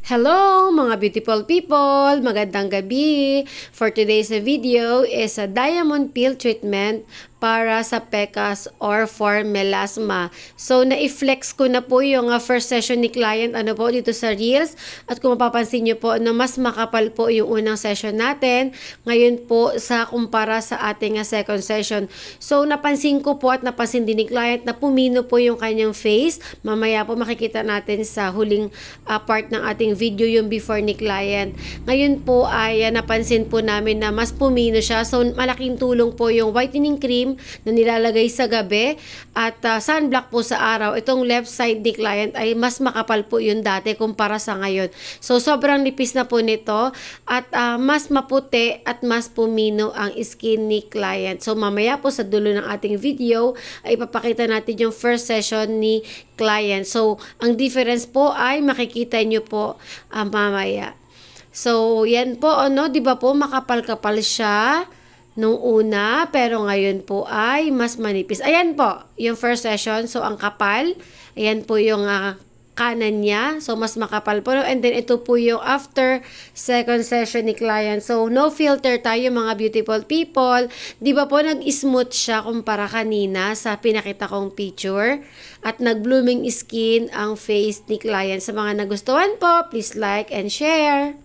Hello mga beautiful people! Magandang gabi! For today's video is a diamond peel treatment para sa pecas or for melasma. So, na-flex ko na po yung first session ni client dito sa Reels. At kung mapapansin nyo po na mas makapal po yung unang session natin. Ngayon po sa kumpara sa ating second session. So, napansin ko po at napansin din ni client na pumino po yung kanyang face. Mamaya po makikita natin sa huling part ng ating video yung before ni client. Ngayon po ay napansin po namin na mas pumino siya. So, malaking tulong po yung whitening cream na nilalagay sa gabi at sunblock po sa araw. Itong left side ni client ay mas makapal po yung dati kumpara sa ngayon. So, sobrang nipis na po nito at mas maputi at mas pumino ang skin ni client. So, mamaya po sa dulo ng ating video ay ipapakita natin yung first session ni client. So, ang difference po ay makikita nyo po mamaya. So, yan po, di ba po, makapal-kapal siya nung una, pero ngayon po ay mas manipis. Ayan po, yung first session. So, ang kapal. Ayan po yung kanan niya. So, mas makapal po. And then, ito po yung after second session ni client. So, no filter tayo mga beautiful people. Di ba po, nag-smooth siya kumpara kanina sa pinakita kong picture. At nag-blooming skin ang face ni client. Sa mga nagustuhan po, please like and share.